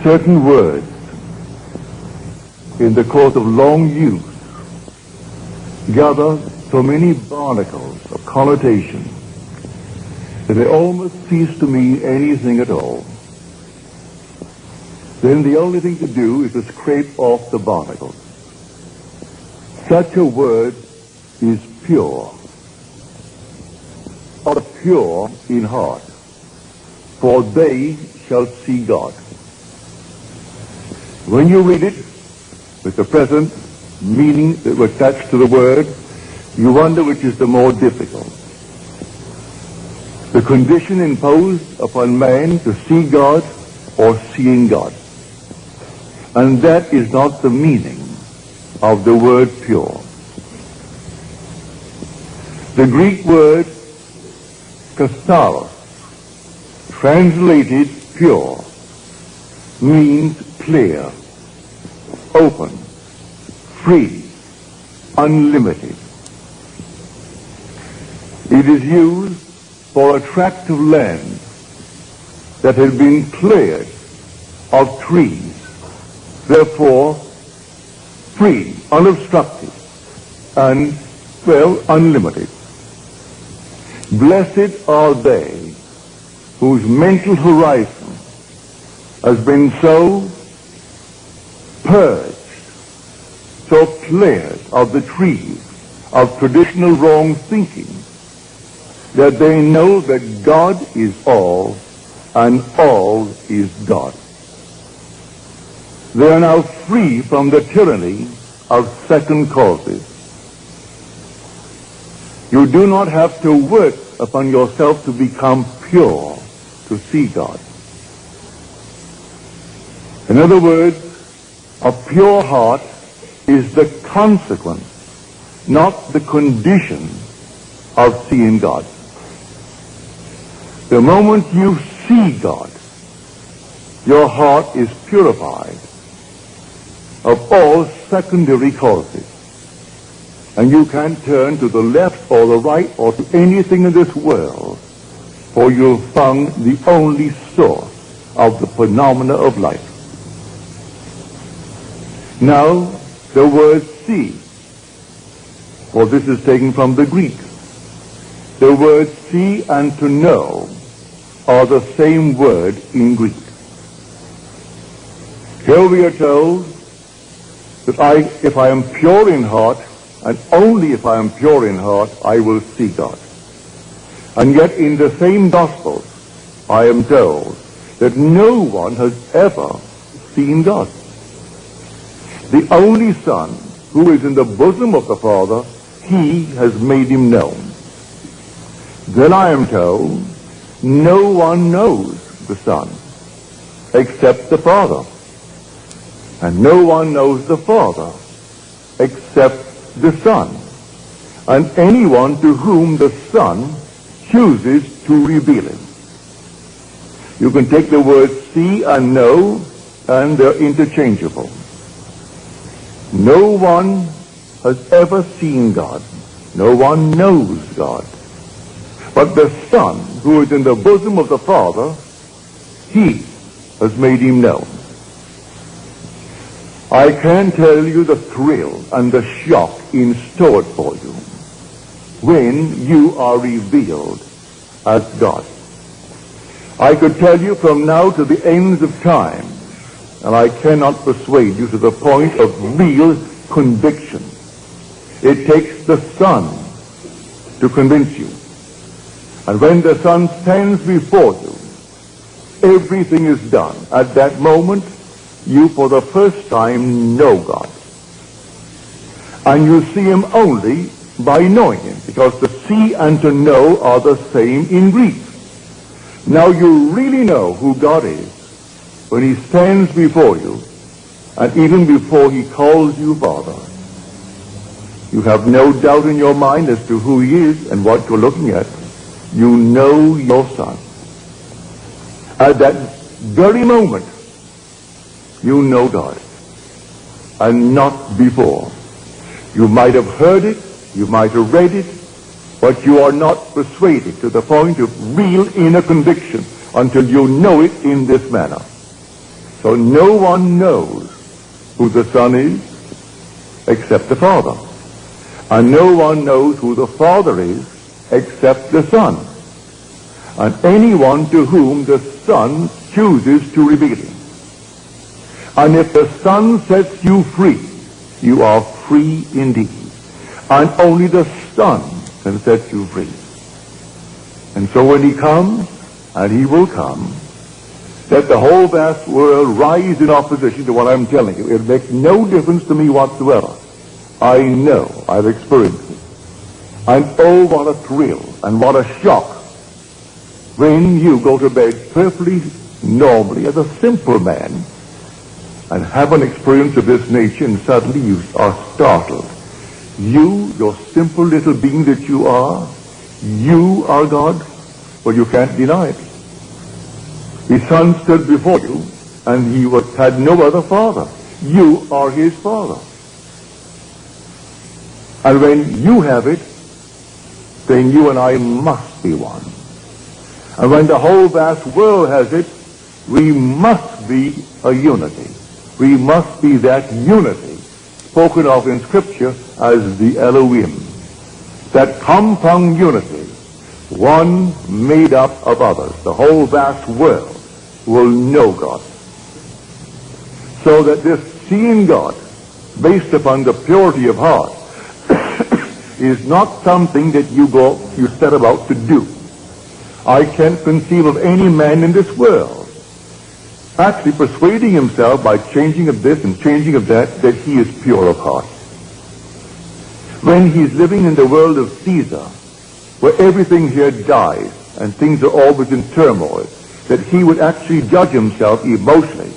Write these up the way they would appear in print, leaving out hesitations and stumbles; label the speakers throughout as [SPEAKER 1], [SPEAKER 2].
[SPEAKER 1] certain words in the course of long use gather so many barnacles of connotation that they almost cease to mean anything at all. Then the only thing to do is to scrape off the barnacles. Such a word is pure, or pure in heart, for they shall see God. When you read it with the present meaning that was attached to the word, you wonder which is the more difficult. The condition imposed upon man to see God or seeing God. And that is not the meaning of the word pure. The Greek word katharos, translated pure, means clear, open, free, unlimited. It is used for a tract of land that has been cleared of trees, therefore free, unobstructed, and, well, unlimited. Blessed are they whose mental horizon has been so purged, so cleared of the trees of traditional wrong thinking, that they know that God is all and all is God. They are now free from the tyranny of second causes. You do not have to work upon yourself to become pure to see God. In other words, a pure heart is the consequence, not the condition of seeing God. The moment you see God, your heart is purified of all secondary causes. And you can turn to the left or the right or to anything in this world, for you've found the only source of the phenomena of life. Now, the word see, for this is taken from the Greek. The words see and to know are the same word in Greek. Here we are told that if I am pure in heart, and only if I am pure in heart, I will see God. And yet in the same Gospels, I am told that no one has ever seen God. The only Son, who is in the bosom of the Father, he has made him known. Then I am told, no one knows the Son except the Father. And no one knows the Father except the Son, and anyone to whom the Son chooses to reveal him. You can take the words see and know, and they're interchangeable. No one has ever seen God. No one knows God. But the Son, who is in the bosom of the Father, he has made him known. I can tell you the thrill and the shock in store for you when you are revealed as God. I could tell you from now to the ends of time, and I cannot persuade you to the point of real conviction. It takes the Son to convince you. And when the Son stands before you, everything is done. At that moment, you for the first time know God. And you see him only by knowing him, because to see and to know are the same in Greek. Now you really know who God is when he stands before you, and even before he calls you Father. You have no doubt in your mind as to who he is and what you're looking at. You know your Son. At that very moment, you know God, and not before. You might have heard it, you might have read it, but you are not persuaded to the point of real inner conviction until you know it in this manner. So no one knows who the Son is except the Father. And no one knows who the Father is except the Son. And anyone to whom the Son chooses to reveal him. And if the Son sets you free, you are free indeed. And only the Son can set you free. And so when he comes, and he will come, let the whole vast world rise in opposition to what I'm telling you. It makes no difference to me whatsoever. I know, I've experienced it. And oh, what a thrill and what a shock when you go to bed perfectly normally as a simple man and have an experience of this nature, and suddenly you are startled. You, your simple little being that you are God. Well, you can't deny it. His Son stood before you, and he had no other father. You are his Father. And when you have it, then you and I must be one. And when the whole vast world has it, we must be a unity. We must be that unity spoken of in Scripture as the Elohim. That compound unity, one made up of others. The whole vast world will know God. So that this seeing God, based upon the purity of heart, is not something that you set about to do. I can't conceive of any man in this world actually persuading himself by changing of this and changing of that he is pure of heart. When he's living in the world of Caesar, where everything here dies and things are always in turmoil, that he would actually judge himself emotionally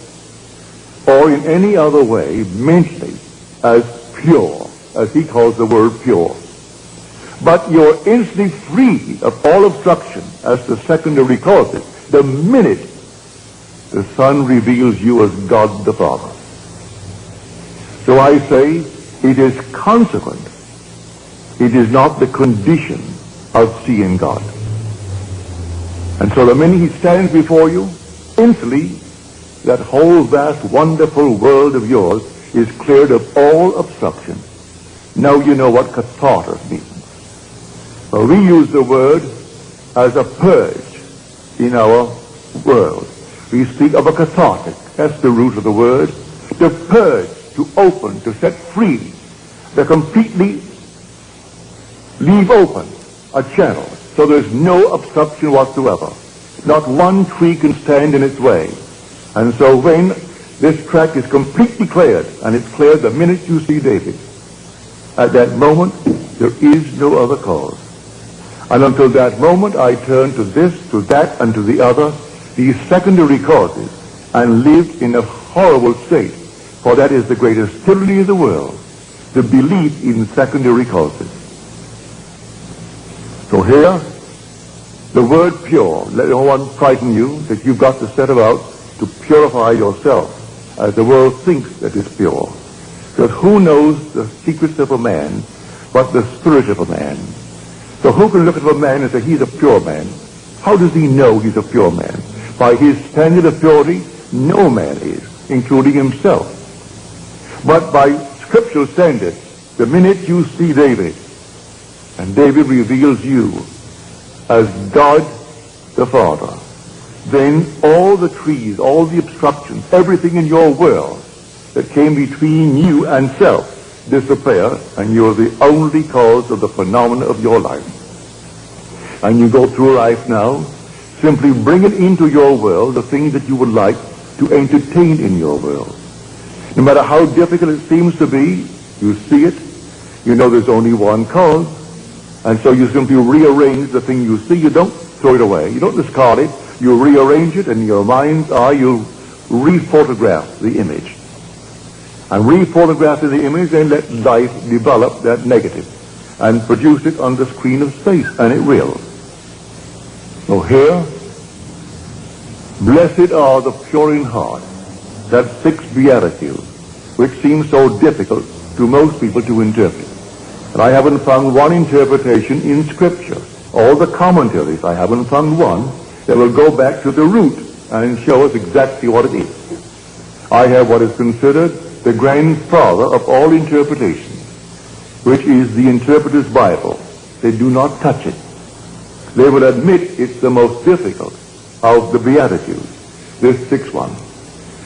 [SPEAKER 1] or in any other way mentally as pure, as he calls the word pure. But you're instantly free of all obstruction as to secondary causes the minute the Son reveals you as God the Father. So I say it is consequent. It is not the condition of seeing God. And so the minute he stands before you, instantly that whole vast wonderful world of yours is cleared of all obstruction. Now you know what catharsis means. Well, we use the word as a purge in our world. We speak of a cathartic. That's the root of the word. To purge, to open, to set free, to completely leave open a channel so there's no obstruction whatsoever. Not one tree can stand in its way. And so when this track is completely cleared, and it's cleared the minute you see David, at that moment there is no other cause. And until that moment I turn to this, to that, and to the other, these secondary causes, and live in a horrible state, for that is the greatest tyranny of the world, the belief in secondary causes. So here, the word pure, let no one frighten you that you've got to set about to purify yourself as the world thinks that is pure. Because who knows the secrets of a man but the spirit of a man? So who can look at a man and say he's a pure man? How does he know he's a pure man? By his standard of purity, no man is, including himself. But by scriptural standards, the minute you see David, and David reveals you as God the Father, then all the trees, all the obstructions, everything in your world that came between you and self disappear, and you're the only cause of the phenomena of your life. And you go through life now, simply bringing into your world the things that you would like to entertain in your world. No matter how difficult it seems to be, you see it, you know there's only one cause, and so you simply rearrange the thing you see. You don't throw it away, you don't discard it, you rearrange it, and in your mind's eye you re-photograph the image. And re-photograph the image, and let life develop that negative and produce it on the screen of space, and it will. So here, blessed are the pure in heart, that sixth beatitude, which seems so difficult to most people to interpret. And I haven't found one interpretation in Scripture. All the commentaries, I haven't found one that will go back to the root and show us exactly what it is. I have what is considered the grandfather of all interpretations, which is the Interpreter's Bible. They do not touch it. They will admit it's the most difficult of the Beatitudes, this sixth one.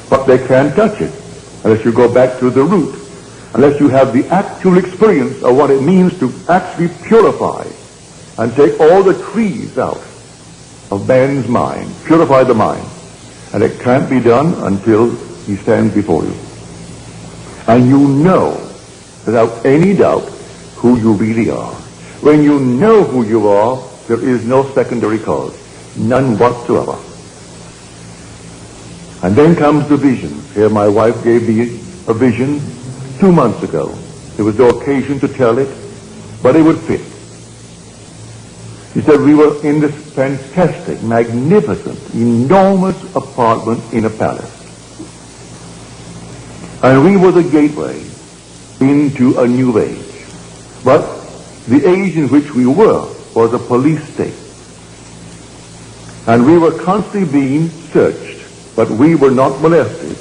[SPEAKER 1] But they can't touch it unless you go back to the root, unless you have the actual experience of what it means to actually purify and take all the trees out of man's mind, purify the mind. And it can't be done until he stands before you. And you know, without any doubt, who you really are. When you know who you are, there is no secondary cause, none whatsoever. And then comes the vision. Here my wife gave me a vision 2 months ago. There was no occasion to tell it, but it would fit. He said we were in this fantastic, magnificent, enormous apartment in a palace. And we were the gateway into a new age. But the age in which we were was a police state. And we were constantly being searched, but we were not molested.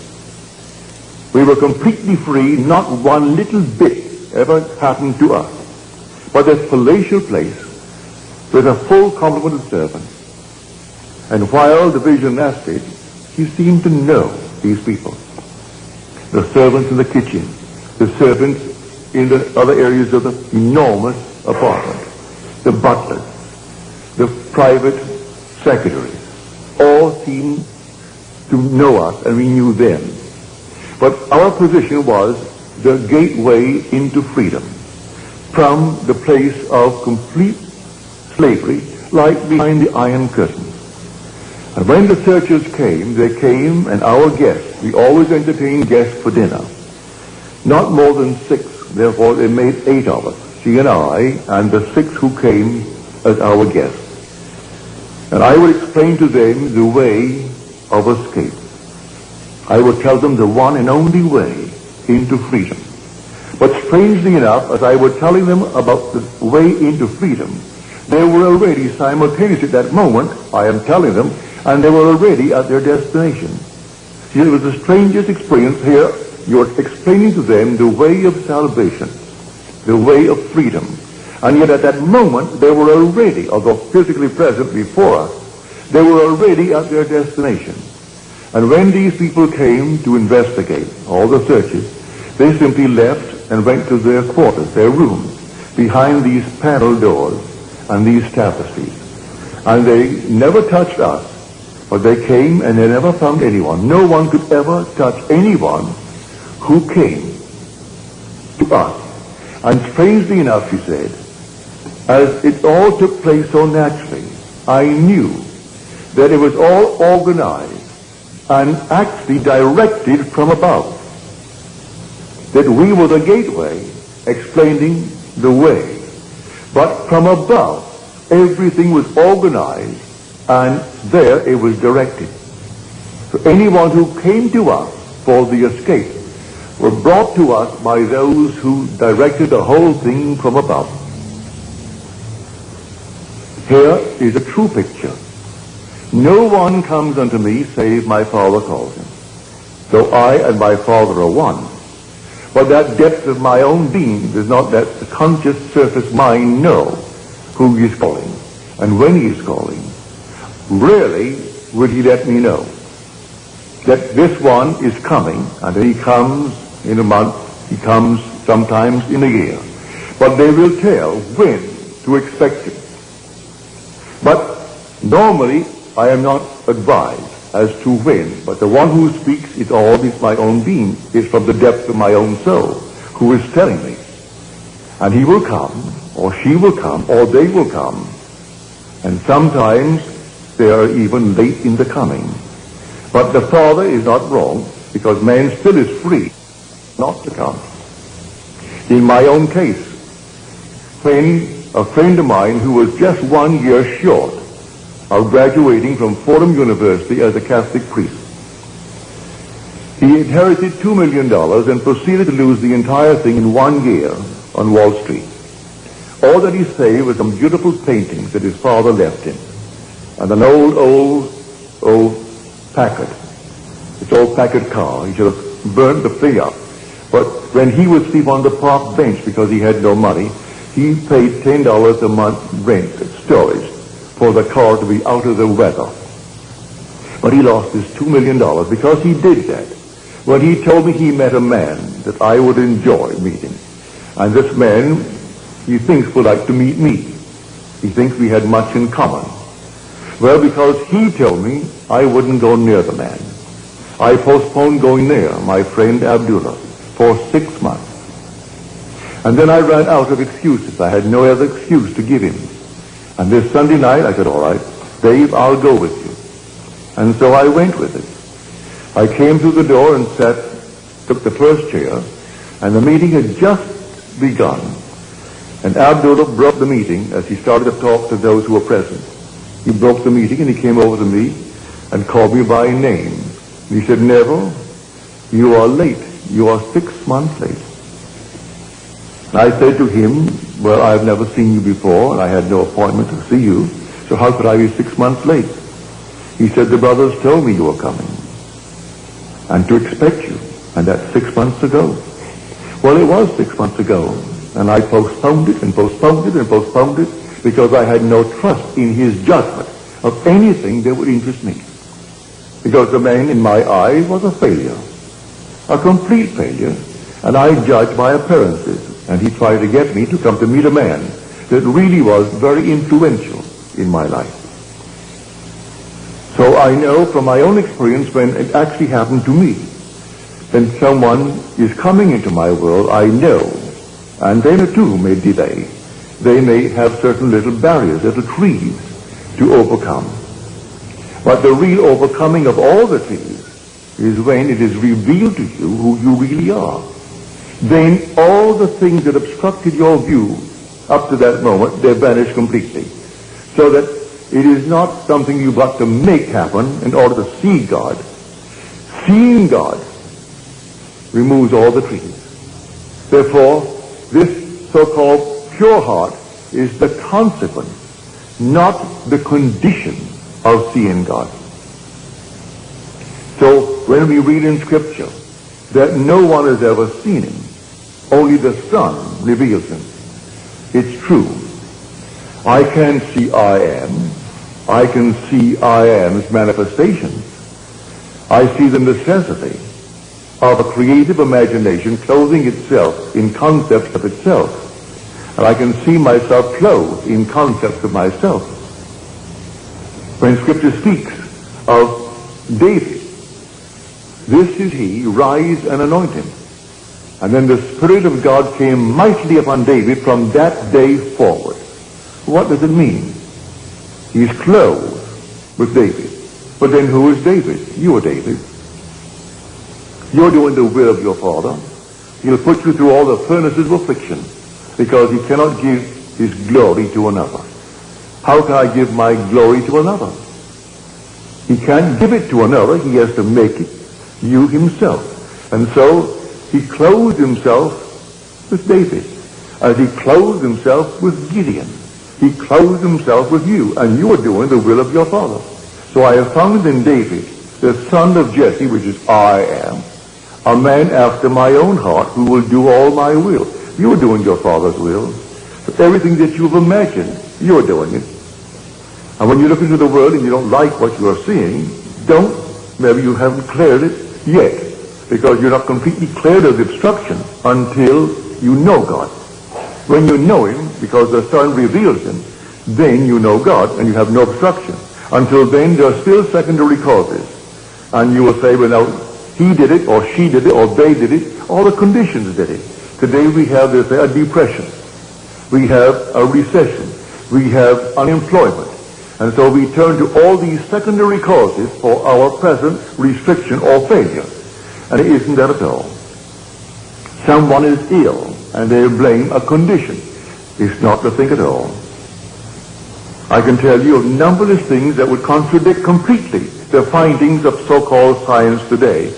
[SPEAKER 1] We were completely free, not one little bit ever happened to us. But this palatial place with a full complement of servants. And while the vision lasted, he seemed to know these people. The servants in the kitchen, the servants in the other areas of the enormous apartment, the butlers, the private secretaries, all seemed to know us, and we knew them. But our position was the gateway into freedom from the place of complete slavery, like behind the Iron Curtain. And when the searchers came, they came, and our guests, we always entertained guests for dinner, not more than 6, therefore they made 8 of us, she and I, and the 6 who came as our guests. And I would explain to them the way of escape. I would tell them the one and only way into freedom. But strangely enough, as I was telling them about the way into freedom, they were already simultaneously at that moment, I am telling them, and they were already at their destination. See, it was the strangest experience here. You're explaining to them the way of salvation, the way of freedom. And yet at that moment, they were already, although physically present before us, they were already at their destination. And when these people came to investigate all the searches, they simply left and went to their quarters, their rooms, behind these panel doors and these tapestries. And they never touched us, but they came and they never found anyone. No one could ever touch anyone who came to us. And strangely enough, she said, as it all took place so naturally, I knew that it was all organized and actually directed from above. That we were the gateway explaining the way. But from above, everything was organized and there it was directed. So anyone who came to us for the escape were brought to us by those who directed the whole thing from above. Here is a true picture. No one comes unto me save my Father calls him. Though I and my Father are one. But that depth of my own being does not let the conscious surface mind know who he is calling and when he is calling. Rarely would he let me know that this one is coming, and he comes in a month, he comes sometimes in a year. But they will tell when to expect him. But normally I am not advised as to when, but the one who speaks is always my own being, is from the depth of my own soul, who is telling me. And he will come, or she will come, or they will come. And sometimes they are even late in the coming. But the Father is not wrong, because man still is free not to come. In my own case, when a friend of mine who was just 1 year short of graduating from Fordham University as a Catholic priest, he inherited $2 million and proceeded to lose the entire thing in 1 year on Wall Street. All that he saved was some beautiful paintings that his father left him, and an old Packard. It's old Packard car. He should have burned the thing up. But when he would sleep on the park bench because he had no money, he paid $10 a month rent, storage, for the car to be out of the weather. But he lost his $2 million because he did that. When he told me he met a man that I would enjoy meeting. And this man, he thinks, would like to meet me. He thinks we had much in common. Well, because he told me I wouldn't go near the man, I postponed going near my friend Abdullah for 6 months. And then I ran out of excuses. I had no other excuse to give him. And this Sunday night, I said, all right, Dave, I'll go with you. And so I went with it. I came through the door and took the first chair, and the meeting had just begun. And Abdullah broke the meeting as he started to talk to those who were present. He broke the meeting and he came over to me and called me by name. He said, Neville, you are late. You are 6 months late. And I said to him, well, I've never seen you before, and I had no appointment to see you, so how could I be 6 months late? He said, the brothers told me you were coming, and to expect you, and that's 6 months ago. Well, it was 6 months ago, and I postponed it and postponed it and postponed it because I had no trust in his judgment of anything that would interest me. Because the man in my eyes was a failure, a complete failure, and I judged by appearances. And he tried to get me to come to meet a man that really was very influential in my life. So I know from my own experience when it actually happened to me, when someone is coming into my world, I know, and they too may delay. They may have certain little barriers, little trees to overcome. But the real overcoming of all the trees is when it is revealed to you who you really are. Then all the things that obstructed your view up to that moment, they vanish completely. So that it is not something you've got to make happen in order to see God. Seeing God removes all the trees. Therefore, this so-called pure heart is the consequence, not the condition of seeing God. So when we read in Scripture that no one has ever seen him, only the Son reveals him, it's true. I can see I am. I can see I am's manifestations. I see the necessity of a creative imagination clothing itself in concepts of itself. And I can see myself clothed in concepts of myself. When Scripture speaks of David, this is he, rise and anoint him. And then the Spirit of God came mightily upon David from that day forward. What does it mean? He's clothed with David. But then who is David? You are David. You're doing the will of your Father. He'll put you through all the furnaces of affliction because he cannot give his glory to another. How can I give my glory to another? He can't give it to another. He has to make it you himself. And so he clothed himself with David as he clothed himself with Gideon. He clothed himself with you, and you are doing the will of your Father. So I have found in David, the son of Jesse, which is I am, a man after my own heart who will do all my will. You are doing your Father's will. So everything that you've imagined, you are doing it. And when you look into the world and you don't like what you are seeing, maybe you haven't cleared it yet, because you're not completely cleared of the obstruction until you know God. When you know him, because the Son reveals him, then you know God and you have no obstruction. Until then, there are still secondary causes. And you will say, well, now, he did it, or she did it, or they did it, all the conditions did it. Today we have this, a depression. We have a recession. We have unemployment. And so we turn to all these secondary causes for our present restriction or failure. And it isn't that at all. Someone is ill, and they blame a condition. It's not the thing at all. I can tell you of numberless things that would contradict completely the findings of so-called science today,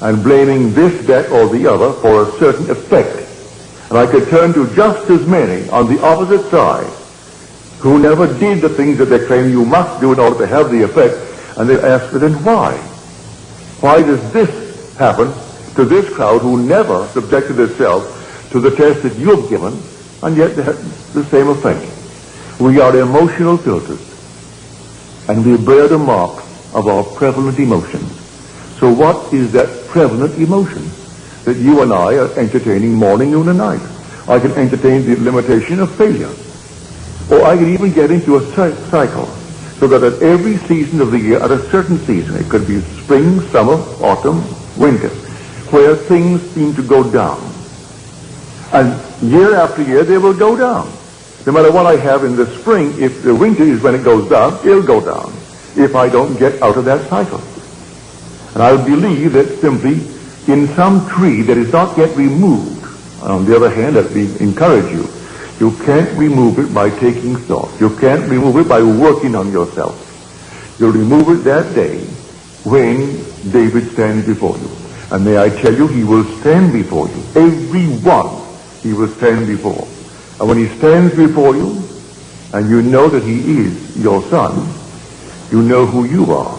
[SPEAKER 1] and blaming this, that, or the other for a certain effect. And I could turn to just as many on the opposite side who never did the things that they claim you must do in order to have the effect, and they ask, then why? Why does this happen to this crowd who never subjected itself to the test that you have given, and yet they have the same effect? We are emotional filters, and we bear the mark of our prevalent emotions. So what is that prevalent emotion that you and I are entertaining morning, noon, and night? I can entertain the limitation of failure. Or I can even get into a cycle, so that at every season of the year, at a certain season, it could be spring, summer, autumn, winter, where things seem to go down. And year after year, they will go down. No matter what I have in the spring, if the winter is when it goes down, it'll go down, if I don't get out of that cycle. And I believe that simply in some tree that is not yet removed, on the other hand, let me encourage you, you can't remove it by taking thought. You can't remove it by working on yourself. You'll remove it that day when David stands before you. And may I tell you, he will stand before you. Every one he will stand before. And when he stands before you, and you know that he is your son, you know who you are.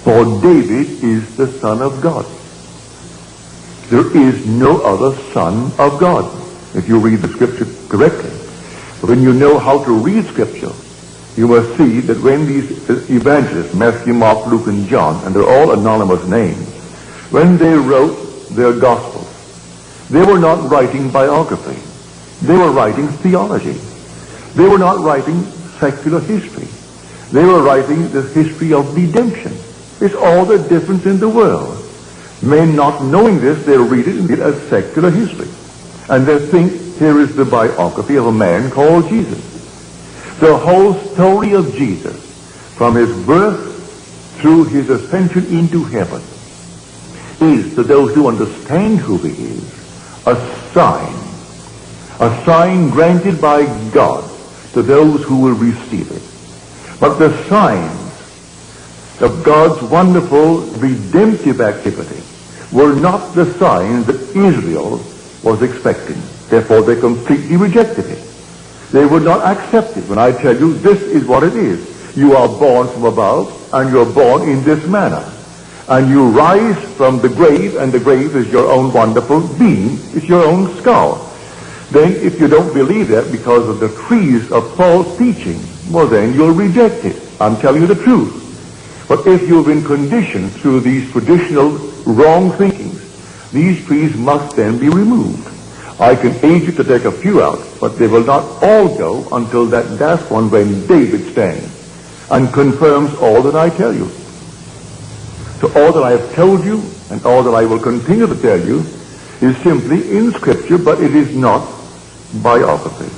[SPEAKER 1] For David is the Son of God. There is no other Son of God, if you read the Scripture correctly. But when you know how to read Scripture, you must see that when these evangelists, Matthew, Mark, Luke, and John, and they're all anonymous names, when they wrote their Gospels, they were not writing biography. They were writing theology. They were not writing secular history. They were writing the history of redemption. It's all the difference in the world. Men not knowing this, they read it as secular history. And they think here is the biography of a man called Jesus. The whole story of Jesus, from his birth through his ascension into heaven, is, to those who understand who he is, a sign granted by God to those who will receive it. But the signs of God's wonderful redemptive activity were not the signs that Israel was expecting. Therefore, they completely rejected it. They would not accept it when I tell you this is what it is. You are born from above, and you're born in this manner. And you rise from the grave, and the grave is your own wonderful being. It's your own skull. Then if you don't believe that because of the trees of false teaching, well then you'll reject it. I'm telling you the truth. But if you've been conditioned through these traditional wrong thinkings, these trees must then be removed. I can aid you to take a few out, but they will not all go until that last one when David stands and confirms all that I tell you. So all that I have told you and all that I will continue to tell you is simply in Scripture, but it is not biography.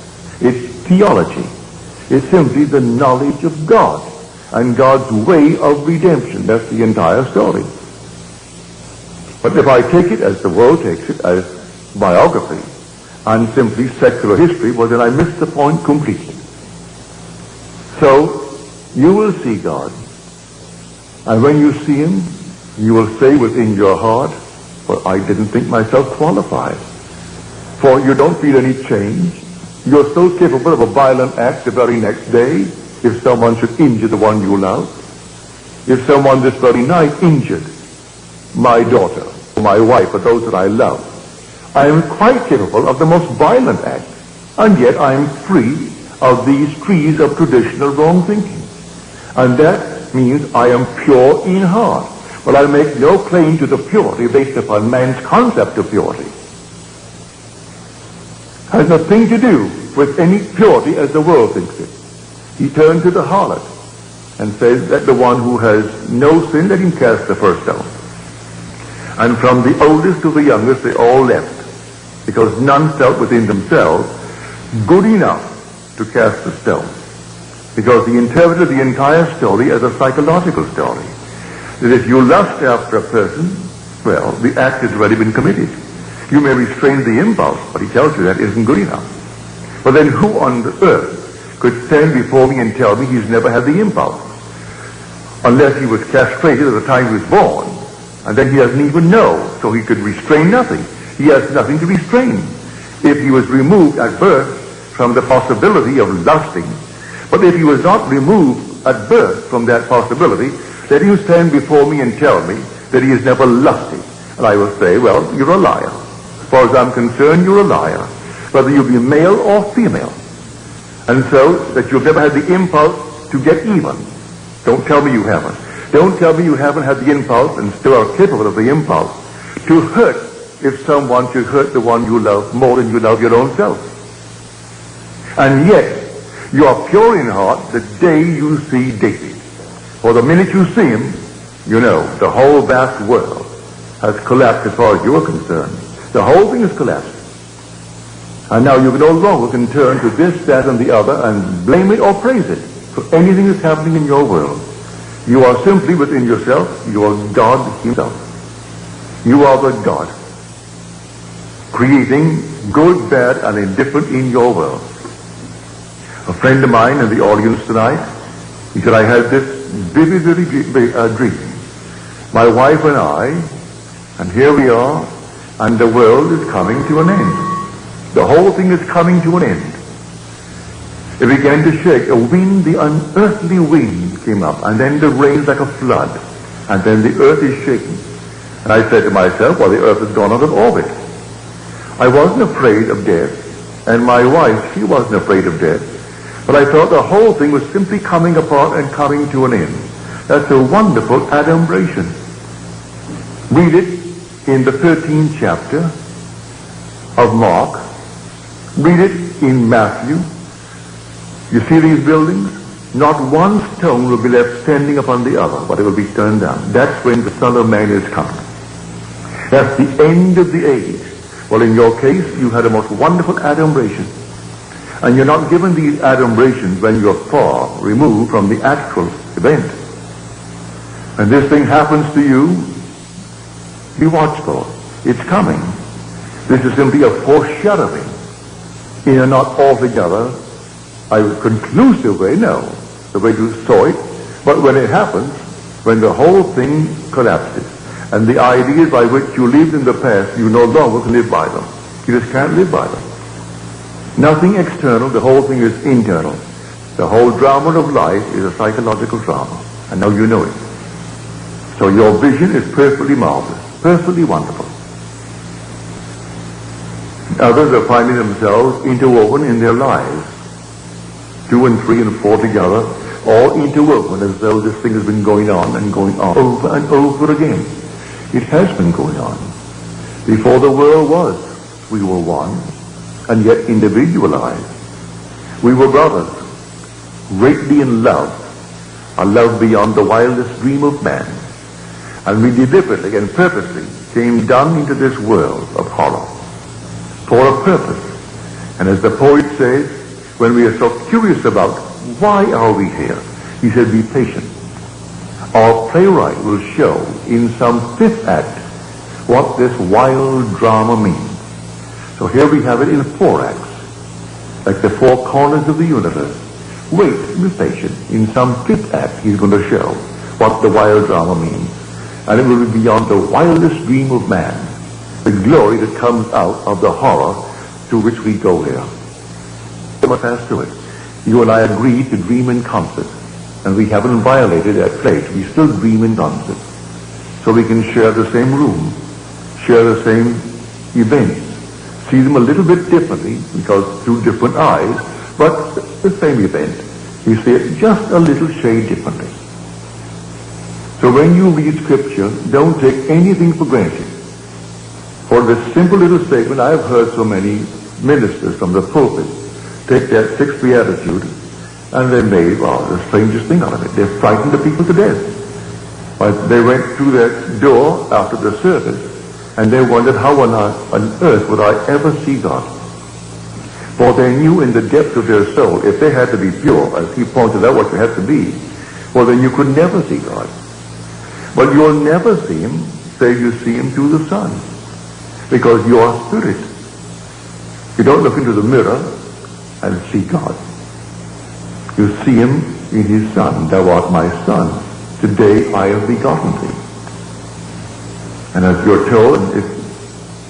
[SPEAKER 1] It's theology. It's simply the knowledge of God and God's way of redemption. That's the entire story. But if I take it as the world takes it, as biography, and simply secular history, well then I miss the point completely. So, you will see God, and when you see him, you will say within your heart, well, I didn't think myself qualified. For you don't feel any change. You're so capable of a violent act the very next day, if someone should injure the one you love. If someone this very night injured my daughter, or my wife, or those that I love, I am quite capable of the most violent act, and yet I am free of these trees of traditional wrong thinking. And that means I am pure in heart. But I make no claim to the purity based upon man's concept of purity. Has nothing to do with any purity as the world thinks it. He turned to the harlot and says that the one who has no sin, let him cast the first stone. And from the oldest to the youngest, they all left, because none felt within themselves good enough to cast the stone. Because he interpreted the entire story as a psychological story. That if you lust after a person, well, the act has already been committed. You may restrain the impulse, but he tells you that isn't good enough. But then who on the earth could stand before me and tell me he's never had the impulse? Unless he was castrated at the time he was born, and then he doesn't even know, so he could restrain nothing. He has nothing to restrain. If he was removed at birth from the possibility of lusting, but if he was not removed at birth from that possibility, let him stand before me and tell me that he has never lusted. And I will say, well, you're a liar. As far as I'm concerned, you're a liar, whether you be male or female. And so that you've never had the impulse to get even. Don't tell me you haven't. Don't tell me you haven't had the impulse and still are capable of the impulse to hurt if someone should hurt the one you love more than you love your own self. And yet, you are pure in heart the day you see David. For the minute you see him, you know the whole vast world has collapsed as far as you are concerned. The whole thing has collapsed. And now you no longer can turn to this, that, and the other and blame it or praise it for anything that's happening in your world. You are simply within yourself. You are God himself. You are the God, creating good, bad, and indifferent in your world. A friend of mine in the audience tonight, he said, I had this vivid dream. My wife and I, and here we are, and the world is coming to an end. The whole thing is coming to an end. It began to shake. A wind, the unearthly wind came up, and then the rain like a flood, and then the earth is shaking. And I said to myself, well, the earth has gone out of orbit. I wasn't afraid of death, and my wife, she wasn't afraid of death. But I thought the whole thing was simply coming apart and coming to an end. That's a wonderful adumbration. Read it in the 13th chapter of Mark. Read it in Matthew. You see these buildings? Not one stone will be left standing upon the other, but it will be turned down. That's when the Son of Man is coming. That's the end of the age. Well, in your case, you had a most wonderful adumbration. And you're not given these adumbrations when you're far removed from the actual event. And this thing happens to you, be watchful. It's coming. This is simply a foreshadowing in a not altogether a conclusive way, no, the way you saw it. But when it happens, when the whole thing collapses, and the ideas by which you lived in the past, you no longer can live by them. You just can't live by them. Nothing external, the whole thing is internal. The whole drama of life is a psychological drama. And now you know it. So your vision is perfectly marvelous, perfectly wonderful. Others are finding themselves interwoven in their lives. 2 and 3 and 4 together, all interwoven as though this thing has been going on over and over again. It has been going on. Before the world was, we were one, and yet individualized. We were brothers, greatly in love, a love beyond the wildest dream of man. And we deliberately and purposely came down into this world of horror for a purpose. And as the poet says, when we are so curious about why are we here, he said, be patient. Our playwright will show in some 5th act what this wild drama means. So here we have it in 4 acts, like the 4 corners of the universe. Wait, be patient. In some 5th act, he's going to show what the wild drama means. And it will be beyond the wildest dream of man, the glory that comes out of the horror to which we go here. We must pass through it. You and I agreed to dream in concert, and we haven't violated that pledge. We still dream in concert. So we can share the same room, share the same events, see them a little bit differently because through different eyes, but the same event. You see it just a little shade differently. So when you read Scripture, don't take anything for granted. For this simple little statement, I have heard so many ministers from the pulpit take that 6th beatitude and they made, the strangest thing out of it. They frightened the people to death. But they went through that door after the service and they wondered how on earth would I ever see God. For they knew in the depth of their soul, if they had to be pure, as he pointed out what you had to be, well then you could never see God. But you'll never see him, save you see him through the Son. Because you are spirit. You don't look into the mirror and see God. You see him in his Son. Thou art my Son. Today I have begotten thee. And as you're told, if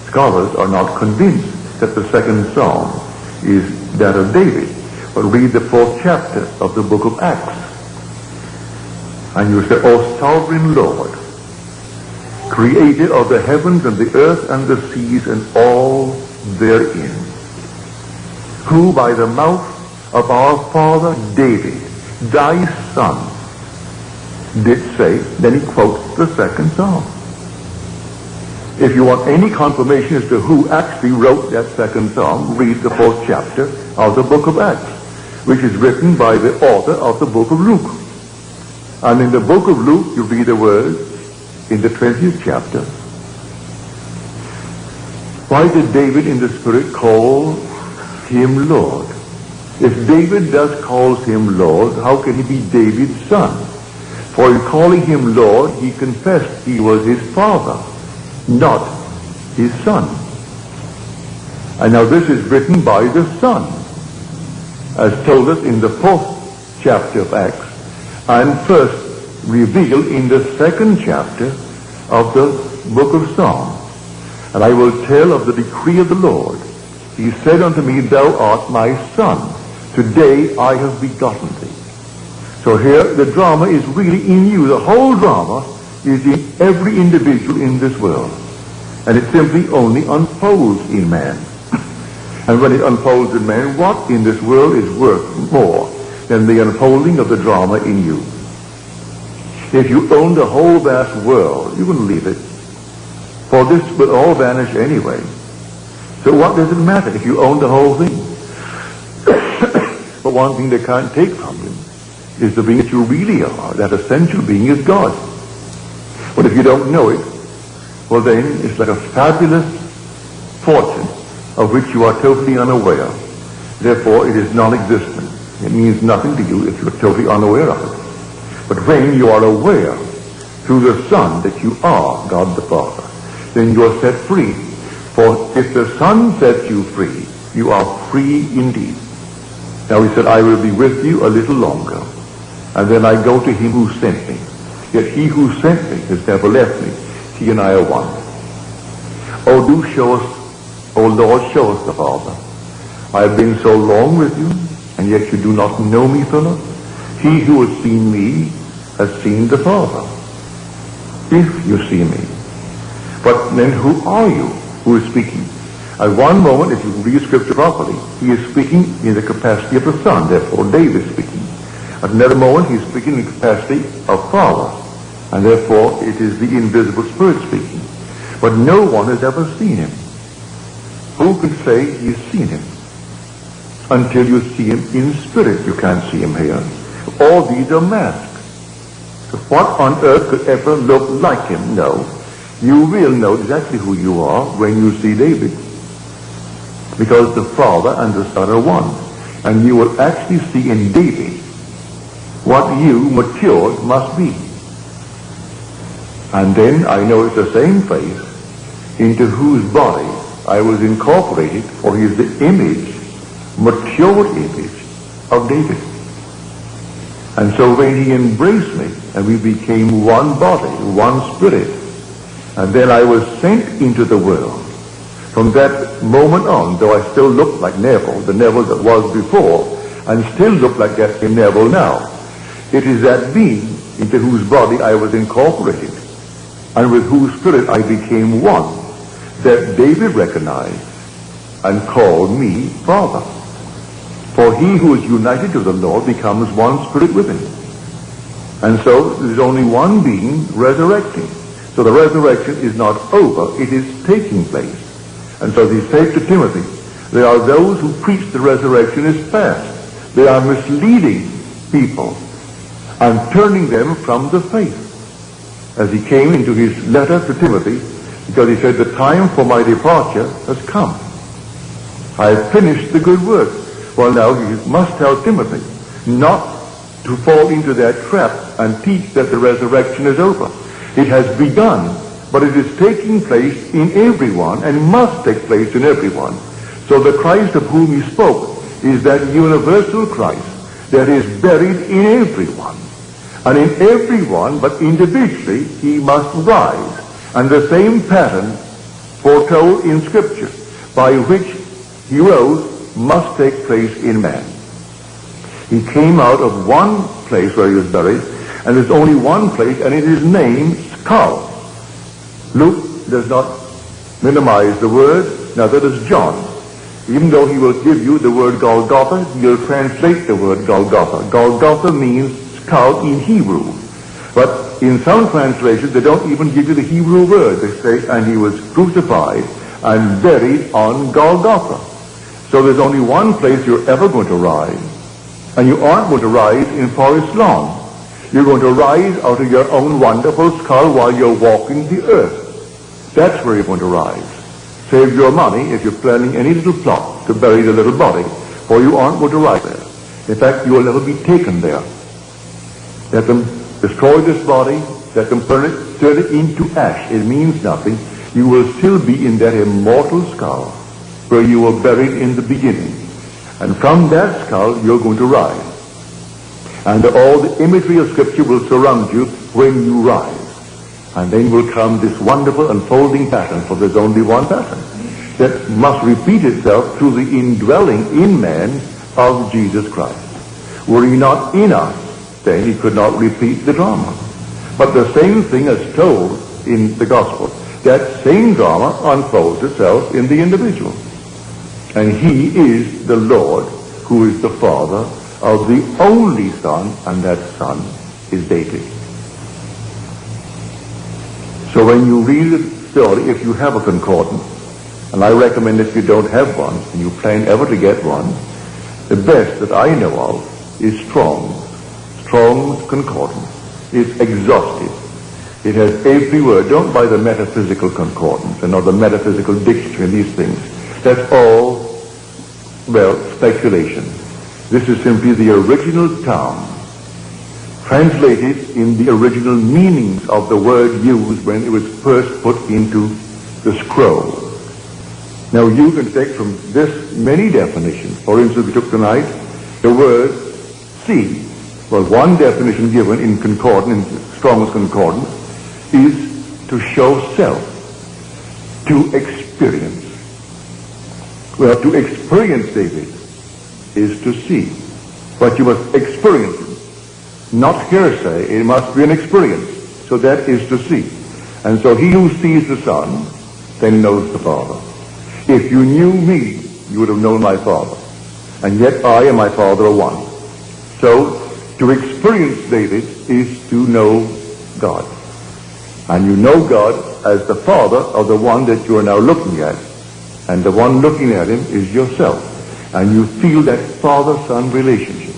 [SPEAKER 1] scholars are not convinced that the 2nd Psalm is that of David, but read the 4th chapter of the book of Acts. And you say, O sovereign Lord, creator of the heavens and the earth and the seas and all therein, who by the mouth of our father David, thy son, did say, then he quotes the second psalm. If you want any confirmation as to who actually wrote that second psalm, read the 4th chapter of the book of Acts, which is written by the author of the book of Luke. And in the book of Luke, you read the words in the 20th chapter. Why did David in the Spirit call him Lord? If David thus calls him Lord, how can he be David's son? For in calling him Lord, he confessed he was his father, not his son. And now this is written by the Son, as told us in the 4th chapter of Acts, and first revealed in the 2nd chapter of the book of Psalms. And I will tell of the decree of the Lord. He said unto me, thou art my son. Today I have begotten thee. So here the drama is really in you. The whole drama is in every individual in this world. And it simply only unfolds in man. And when it unfolds in man, what in this world is worth more than the unfolding of the drama in you? If you own the whole vast world, you wouldn't leave it. For this will all vanish anyway. So what does it matter if you own the whole thing? But one thing they can't take from you is the being that you really are. That essential being is God. But if you don't know it, well then it's like a fabulous fortune of which you are totally unaware. Therefore it is non-existent. It means nothing to you if you're totally unaware of it. But when you are aware through the Son that you are God the Father, then you are set free. For if the Son sets you free, you are free indeed. Now he said, I will be with you a little longer, and then I go to him who sent me. Yet he who sent me has never left me. He and I are one. Oh, do show us, oh Lord, show us the Father. I have been so long with you, and yet you do not know me, Philip. He who has seen me has seen the Father. If you see me. But then who are you who is speaking? At one moment, if you read Scripture properly, he is speaking in the capacity of the Son, therefore David is speaking. At another moment, he is speaking in the capacity of Father, and therefore it is the invisible Spirit speaking. But no one has ever seen him. Who can say he's seen him? Until you see him in spirit, you can't see him here. All these are masks. So what on earth could ever look like him? No. You will know exactly who you are when you see David. Because the Father and the Son are one. And you will actually see in David what you, matured, must be. And then I know it's the same face into whose body I was incorporated, for he is the image, matured image of David. And so when he embraced me and we became one body, one spirit, and then I was sent into the world. From that moment on, though I still looked like Neville, the Neville that was before, and still look like that Neville now, it is that being into whose body I was incorporated, and with whose spirit I became one, that David recognized and called me Father. For he who is united to the Lord becomes one spirit with him. And so there is only one being resurrecting. So the resurrection is not over, it is taking place. And so he said to Timothy, there are those who preach the resurrection is past. They are misleading people and turning them from the faith. As he came into his letter to Timothy, because he said, the time for my departure has come. I have finished the good work. Well, now he must tell Timothy not to fall into that trap and teach that the resurrection is over. It has begun, but it is taking place in everyone and must take place in everyone. So the Christ of whom he spoke is that universal Christ that is buried in everyone. And in everyone, but individually, he must rise. And the same pattern foretold in Scripture by which he rose must take place in man. He came out of one place where he was buried, and there's only one place, and it is named skull. Luke does not minimize the word, neither does John. Even though he will give you the word Golgotha, he'll translate the word Golgotha. Golgotha means skull in Hebrew. But in some translations, they don't even give you the Hebrew word. They say, and he was crucified and buried on Golgotha. So there's only one place you're ever going to rise, and you aren't going to rise in Forest Lawn. You're going to rise out of your own wonderful skull while you're walking the earth. That's where you're going to rise. Save your money if you're planning any little plot to bury the little body, for you aren't going to rise there. In fact, you will never be taken there. Let them destroy this body, let them turn it into ash. It means nothing. You will still be in that immortal skull where you were buried in the beginning. And from that skull, you're going to rise. And all the imagery of Scripture will surround you when you rise. And then will come this wonderful unfolding pattern, for there's only one pattern, that must repeat itself through the indwelling in man of Jesus Christ. Were he not in us, then he could not repeat the drama. But the same thing is told in the gospel. That same drama unfolds itself in the individual. And he is the Lord who is the Father of the only Son, and that Son is David. So when you read the story, if you have a concordance, and I recommend if you don't have one, and you plan ever to get one, the best that I know of is Strong's Concordance. It's exhaustive. It has every word. Don't buy the metaphysical concordance and not the metaphysical dictionary and these things. That's all, well, speculation. This is simply the original term, translated in the original meanings of the word used when it was first put into the scroll. Now you can take from this many definitions. For instance, we took tonight the word see. Well, one definition given in concordance, in Strong's Concordance, is to show self, to experience. Well, to experience, David, is to see. But you must experience it. Not hearsay, it must be an experience. So that is to see. And so he who sees the Son, then knows the Father. If you knew me, you would have known my Father. And yet I and my Father are one. So, to experience, David, is to know God. And you know God as the Father of the one that you are now looking at. And the one looking at him is yourself. And you feel that father-son relationship.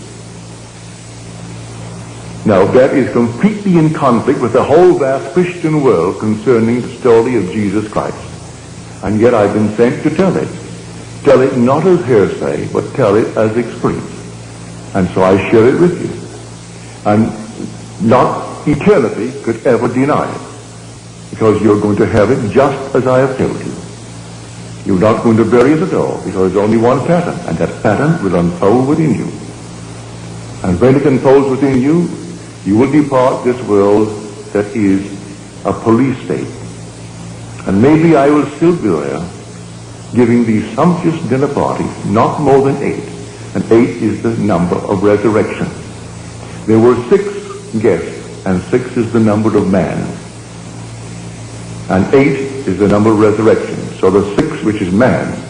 [SPEAKER 1] Now, that is completely in conflict with the whole vast Christian world concerning the story of Jesus Christ. And yet I've been sent to tell it. Tell it not as hearsay, but tell it as experience. And so I share it with you. And not eternity could ever deny it. Because you're going to have it just as I have told you. You're not going to bury it at all, because there's only one pattern, and that pattern will unfold within you. And when it unfolds within you, you will depart this world that is a police state. And maybe I will still be there, giving these sumptuous dinner parties, not more than 8. And 8 is the number of resurrection. There were 6 guests, and 6 is the number of man. And 8 is the number of resurrection. So the 6, which is man,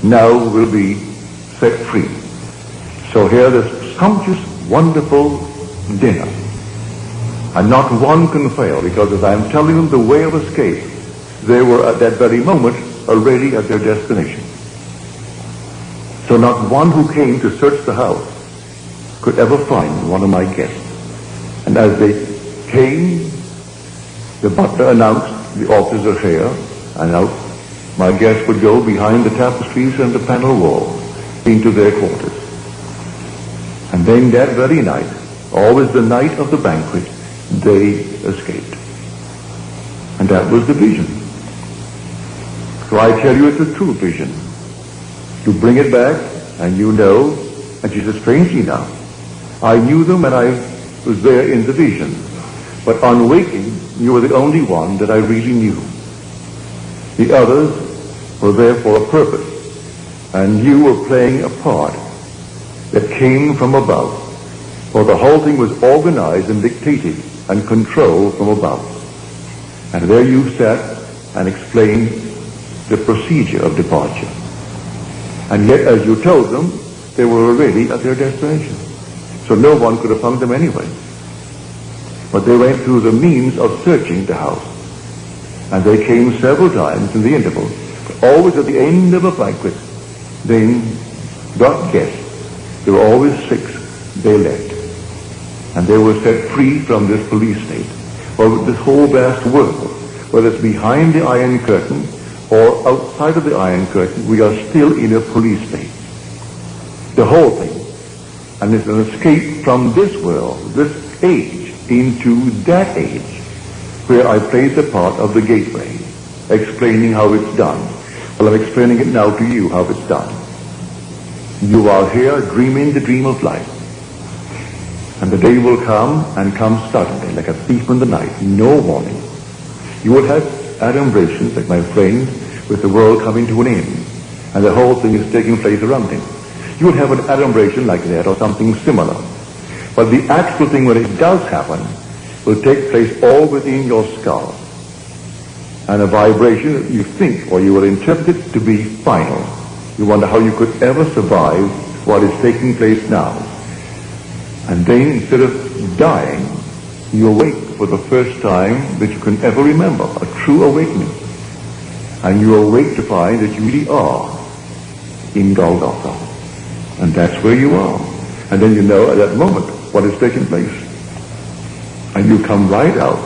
[SPEAKER 1] now will be set free. So here this sumptuous, wonderful dinner. And not one can fail, because as I am telling them the way of escape, they were at that very moment already at their destination. So not one who came to search the house could ever find one of my guests. And as they came, the butler announced the officers are here, and out my guests would go behind the tapestries and the panel wall into their quarters. And then that very night, always the night of the banquet, they escaped. And that was the vision. So I tell you, it's a true vision. You bring it back, and you know, and she said, strangely enough, I knew them and I was there in the vision. But on waking, you were the only one that I really knew. The others were there for a purpose, and you were playing a part that came from above. For the whole thing was organized and dictated and controlled from above. And there you sat and explain the procedure of departure. And yet, as you told them, they were already at their destination. So no one could have found them anyway. But they went through the means of searching the house. And they came several times in the interval, but always at the end of a banquet. Then got guests. There were always 6. They left. And they were set free from this police state. Or this whole vast world, whether it's behind the Iron Curtain or outside of the Iron Curtain, we are still in a police state. The whole thing. And it's an escape from this world, this age, into that age, where I played the part of the gateway, explaining how it's done. Well, I'm explaining it now to you, how it's done. You are here dreaming the dream of life. And the day will come, and come suddenly, like a thief in the night, no warning. You will have adumbrations, like my friend, with the world coming to an end, and the whole thing is taking place around him. You will have an adumbration like that, or something similar. But the actual thing, when it does happen, will take place all within your skull. And a vibration that you think, or you will interpret it to be final. You wonder how you could ever survive what is taking place now. And then, instead of dying, you awake for the first time that you can ever remember, a true awakening. And you awake to find that you really are in Golgotha. And that's where you are. And then you know at that moment what is taking place. And you come right out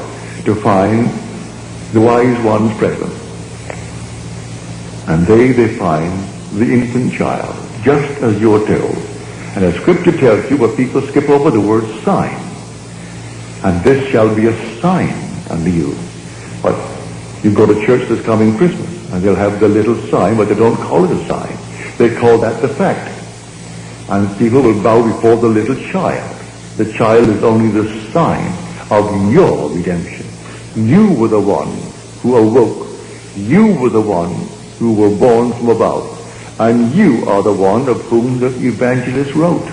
[SPEAKER 1] to find the wise ones present. And they find the infant child, just as you're told. And as Scripture tells you, but people skip over the word sign. And this shall be a sign unto you. But you go to church this coming Christmas, and they'll have the little sign, but they don't call it a sign. They call that the fact. And people will bow before the little child. The child is only the sign of your redemption. You were the one who awoke. You were the one who were born from above. And you are the one of whom the evangelist wrote.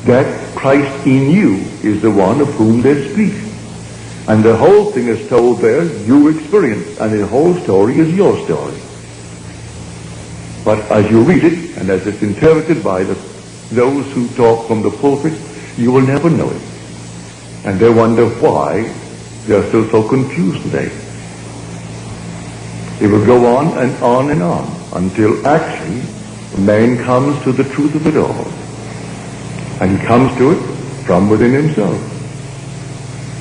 [SPEAKER 1] That Christ in you is the one of whom they speak. And the whole thing is told there, you experience, and the whole story is your story. But as you read it, and as it's interpreted by those who talk from the pulpit, you will never know it. And they wonder why they are still so confused today. It will go on and on and on, until actually man comes to the truth of it all. And he comes to it from within himself.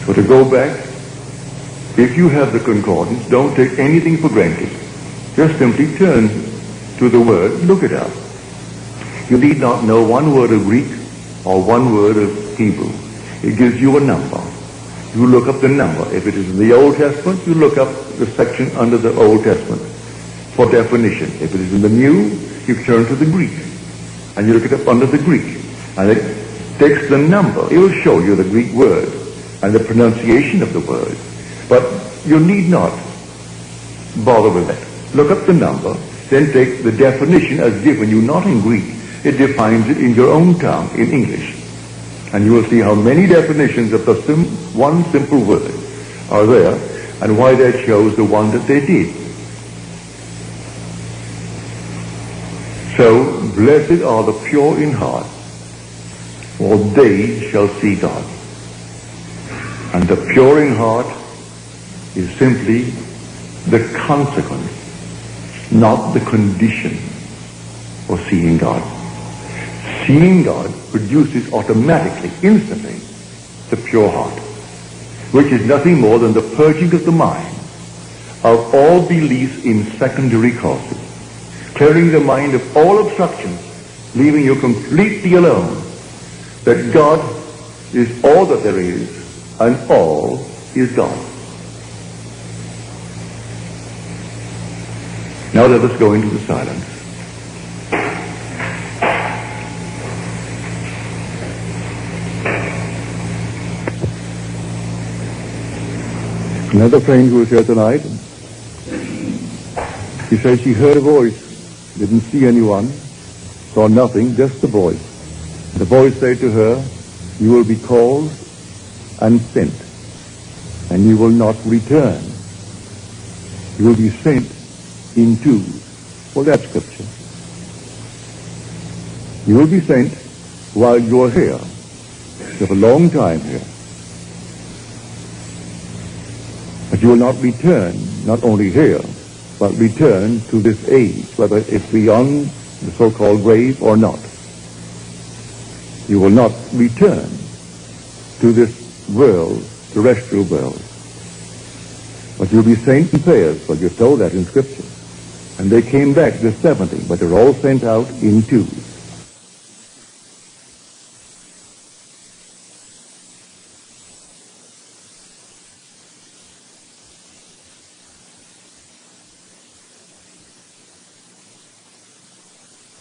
[SPEAKER 1] So to go back, if you have the concordance, don't take anything for granted. Just simply turn to the word, look it up. You need not know one word of Greek or one word of Hebrew. It gives you a number. You look up the number. If it is in the Old Testament, you look up the section under the Old Testament for definition. If it is in the New, you turn to the Greek, and you look it up under the Greek. And it takes the number. It will show you the Greek word and the pronunciation of the word. But you need not bother with that. Look up the number, then take the definition as given you, not in Greek. It defines it in your own tongue, in English. And you will see how many definitions of the one simple word are there, and why they chose the one that they did. So, blessed are the pure in heart, for they shall see God. And the pure in heart is simply the consequence, not the condition for seeing God. Seeing God produces automatically, instantly, the pure heart, which is nothing more than the purging of the mind of all beliefs in secondary causes, clearing the mind of all obstructions, leaving you completely alone, that God is all that there is, and all is God. Now let us go into the silence. Another friend who was here tonight, she says she heard a voice, didn't see anyone, saw nothing, just the voice. The voice said to her, you will be called and sent, and you will not return. You will be sent in twos. Well, that's Scripture. You will be sent while you're here. You have a long time here. But you will not return, not only here, but return to this age, whether it's beyond the so-called grave or not. You will not return to this world, terrestrial world. But you'll be sent in pairs, well, you're told that in Scripture. And they came back, the 70, but they're all sent out in twos.